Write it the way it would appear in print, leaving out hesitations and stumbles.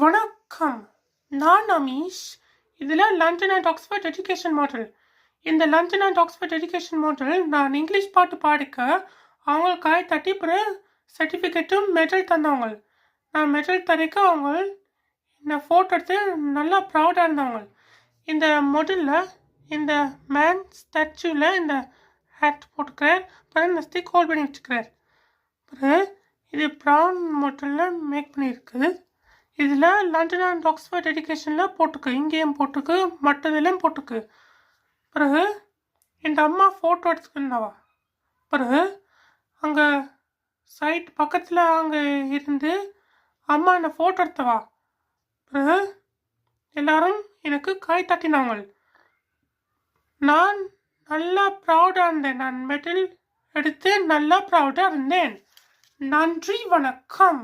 வணக்கம். நான் அமீஷ். இதில் London and Oxford education model. இந்த London and Oxford education model நான் இங்கிலீஷ் பாட்டு பாடிக்க அவங்களுக்கு கை தட்டி பிறகு சர்டிஃபிகேட்டும் மெடல் தந்தவங்க. நான் மெடல் தரைக்க அவங்க என்னை ஃபோட்டோ எடுத்து நல்லா ப்ரௌடாக இருந்தவங்க. இந்த மாடலில் இந்த மேன் ஸ்டாச்சுவில் இந்த ஹேட் போட்டுக்கிறார், பிறகு இந்த ஸ்டிக் ஹோல்ட் பண்ணி வச்சுக்கிறார். பிறகு இது ப்ரௌன் மாடலில் மேக் பண்ணியிருக்கு. இதில் லண்டன் அண்ட் ஆக்ஸ்ஃபோர்ட் எஜுகேஷனில் போட்டுக்கு, இங்கேயும் போட்டுக்கு, மற்றதிலும் போட்டுக்கு. பிறகு இந்த அம்மா ஃபோட்டோ எடுத்துக்கிருந்தவா. பிறகு அங்கே சைட் பக்கத்தில் அங்கே இருந்து அம்மா என்னை ஃபோட்டோ எடுத்தவா. பிறகு எல்லாரும் எனக்கு கை தட்டினாங்க. நான் நல்லா ப்ரௌடாக இருந்தேன். நான் மெடல் எடுத்து நல்லா ப்ரௌடாக இருந்தேன். நன்றி, வணக்கம்.